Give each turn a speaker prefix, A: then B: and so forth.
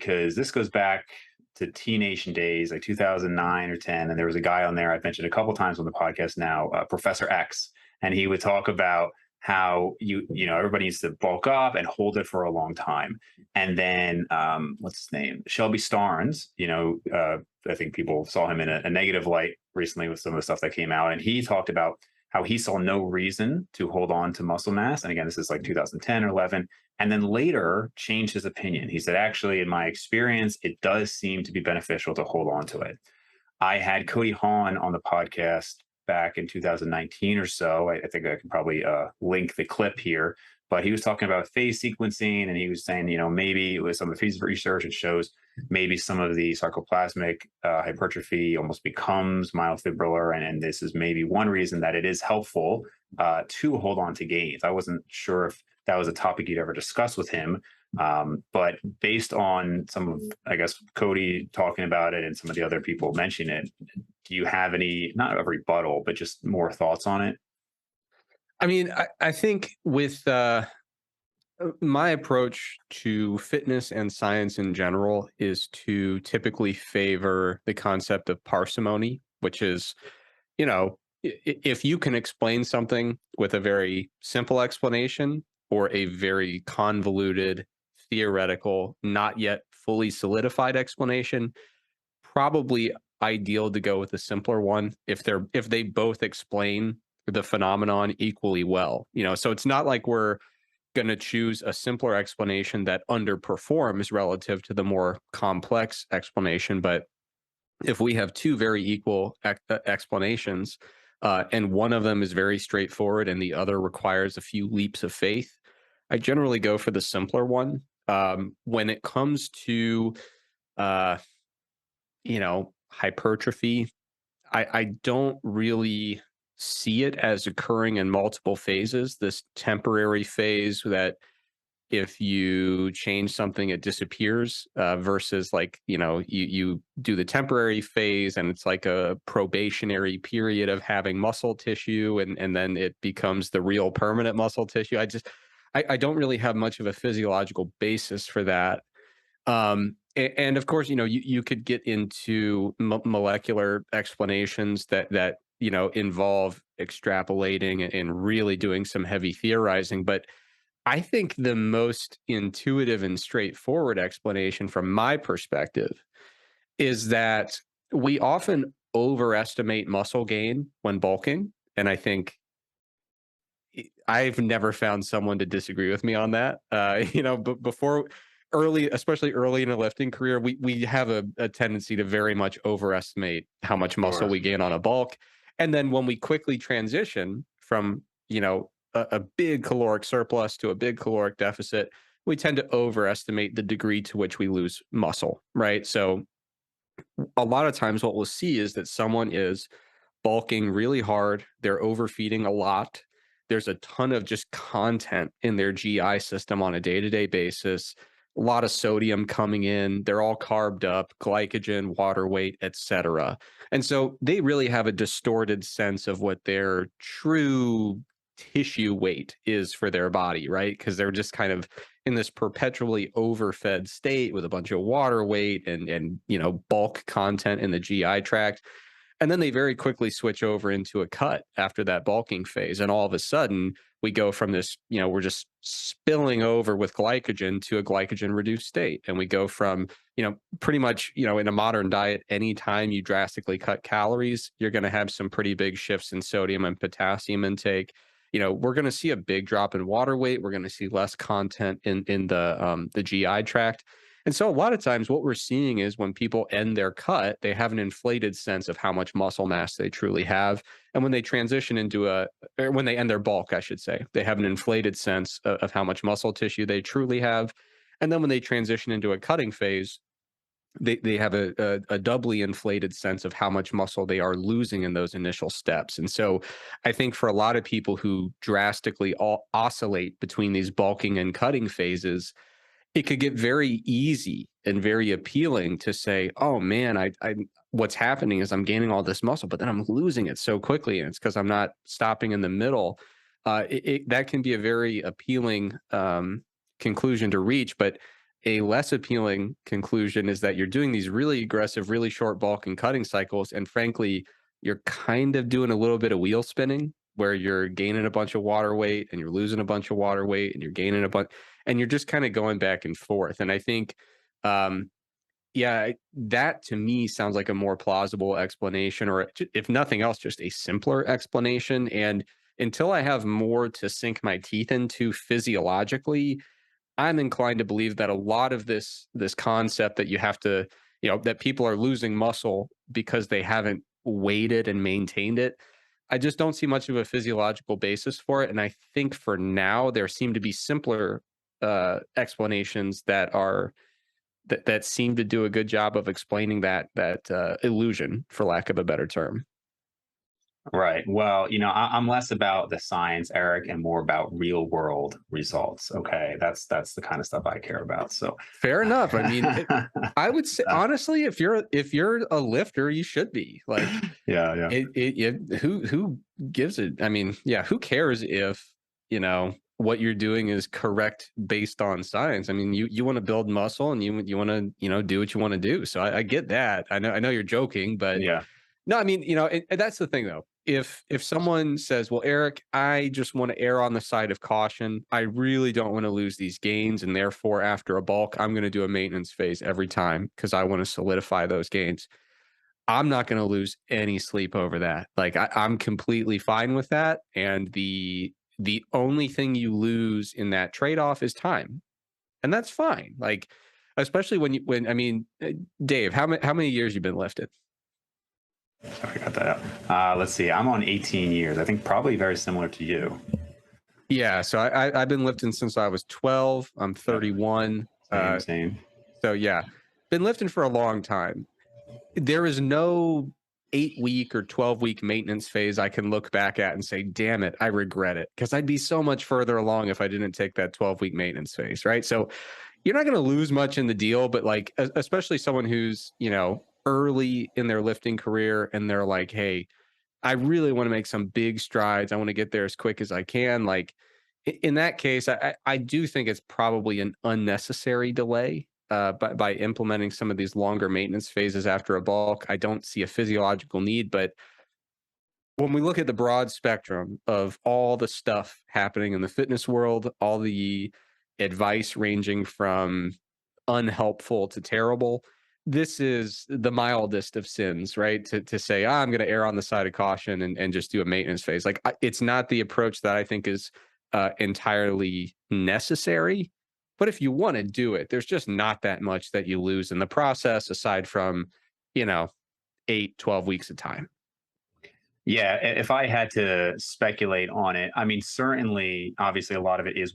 A: because this goes back to T Nation days, like 2009 or 10. And there was a guy on there I've mentioned a couple times on the podcast now, Professor X, and he would talk about how everybody needs to bulk up and hold it for a long time. And then what's his name, Shelby Starnes, I think people saw him in a negative light recently with some of the stuff that came out, and he talked about how he saw no reason to hold on to muscle mass. And again, this is like 2010 or 11. And then later changed his opinion. He said, actually, in my experience, it does seem to be beneficial to hold on to it. I had Cody Hahn on the podcast back in 2019 or so. I think I can probably link the clip here, but he was talking about phase sequencing, and he was saying, maybe with some of the phase research, it shows maybe some of the sarcoplasmic hypertrophy almost becomes myofibrillar, and this is maybe one reason that it is helpful to hold on to gains. I wasn't sure if that was a topic you'd ever discuss with him, but based on some of, I guess, Cody talking about it and some of the other people mentioning it, do you have any, not a rebuttal, but just more thoughts on it?
B: I mean, I think with my approach to fitness and science in general is to typically favor the concept of parsimony, which is, if you can explain something with a very simple explanation or a very convoluted, theoretical, not yet fully solidified explanation, probably ideal to go with the simpler one if they both explain the phenomenon equally well. So it's not like we're going to choose a simpler explanation that underperforms relative to the more complex explanation. But if we have two very equal explanations, and one of them is very straightforward and the other requires a few leaps of faith, I generally go for the simpler one. When it comes to, uh, hypertrophy, I don't really see it as occurring in multiple phases. This temporary phase that if you change something, it disappears, versus like, you do the temporary phase and it's like a probationary period of having muscle tissue, and then it becomes the real permanent muscle tissue. I don't really have much of a physiological basis for that. And of course, you could get into molecular explanations that involve extrapolating and really doing some heavy theorizing. But I think the most intuitive and straightforward explanation from my perspective is that we often overestimate muscle gain when bulking. And I think I've never found someone to disagree with me on that. But before especially early in a lifting career, we have a tendency to very much overestimate how much muscle
A: Sure.
B: we gain on a bulk. And then when we quickly transition from, a big caloric surplus to a big caloric deficit, we tend to overestimate the degree to which we lose muscle, right? So a lot of times what we'll see is that someone is bulking really hard, they're overfeeding a lot. There's a ton of just content in their GI system on a day-to-day basis, a lot of sodium coming in, they're all carbed up, glycogen, water weight, etc. And so they really have a distorted sense of what their true tissue weight is for their body, right? Because they're just kind of in this perpetually overfed state with a bunch of water weight and bulk content in the GI tract. And then they very quickly switch over into a cut after that bulking phase. And all of a sudden, we go from this, we're just spilling over with glycogen to a glycogen reduced state. And we go from, pretty much, in a modern diet, anytime you drastically cut calories, you're going to have some pretty big shifts in sodium and potassium intake. We're going to see a big drop in water weight. We're going to see less content in the GI tract. And so a lot of times what we're seeing is when people end their cut, they have an inflated sense of how much muscle mass they truly have. And when they transition or when they end their bulk, I should say, they have an inflated sense of how much muscle tissue they truly have. And then when they transition into a cutting phase, they have a doubly inflated sense of how much muscle they are losing in those initial steps. And so I think for a lot of people who drastically oscillate between these bulking and cutting phases, it could get very easy and very appealing to say, oh man, I what's happening is I'm gaining all this muscle, but then I'm losing it so quickly. And it's because I'm not stopping in the middle. That can be a very appealing conclusion to reach. But a less appealing conclusion is that you're doing these really aggressive, really short bulk and cutting cycles. And frankly, you're kind of doing a little bit of wheel spinning where you're gaining a bunch of water weight and you're losing a bunch of water weight and you're gaining a bunch, and you're just kind of going back and forth. And I think, um, yeah, that to me sounds like a more plausible explanation, or if nothing else, just a simpler explanation. And until I have more to sink my teeth into physiologically, I'm inclined to believe that a lot of this concept that you have to, that people are losing muscle because they haven't weighted and maintained it. I just don't see much of a physiological basis for it. And I think for now there seem to be simpler explanations that seem to do a good job of explaining that illusion, for lack of a better term.
A: Right. Well, I'm less about the science, Eric, and more about real world results. Okay, that's the kind of stuff I care about. So,
B: Fair enough. I mean, I would say honestly, if you're a lifter, you should be like
A: yeah, yeah.
B: who gives it? I mean, yeah, who cares if what you're doing is correct based on science? I mean, you want to build muscle and you want to do what you want to do. So I get that. I know you're joking, but
A: Yeah.
B: no, I mean, and that's the thing though. If someone says, "Well, Eric, I just want to err on the side of caution. I really don't want to lose these gains, and therefore, after a bulk, I'm going to do a maintenance phase every time because I want to solidify those gains." I'm not going to lose any sleep over that. Like I'm completely fine with that, and the only thing you lose in that trade off is time, and that's fine. Like especially when I mean, Dave, how many years you been lifted?
A: I got that out. Let's see. I'm on 18 years. I think probably very similar to you.
B: Yeah, so I've been lifting since I was 12. I'm
A: Yep.
B: 31.
A: Same, same.
B: So yeah, been lifting for a long time. There is no 8 week or 12-week maintenance phase I can look back at and say, damn it, I regret it. Because I'd be so much further along if I didn't take that 12-week maintenance phase, right? So you're not going to lose much in the deal, but like, especially someone who's, early in their lifting career and they're like, hey, I really want to make some big strides. I want to get there as quick as I can. Like in that case, I do think it's probably an unnecessary delay by implementing some of these longer maintenance phases after a bulk. I don't see a physiological need, but when we look at the broad spectrum of all the stuff happening in the fitness world, all the advice ranging from unhelpful to terrible, this is the mildest of sins, right? To say, I'm going to err on the side of caution and just do a maintenance phase. Like it's not the approach that I think is entirely necessary. But if you want to do it, there's just not that much that you lose in the process aside from, you know, 8, 12 weeks of time.
A: Yeah, if I had to speculate on it, I mean, certainly, obviously, a lot of it is what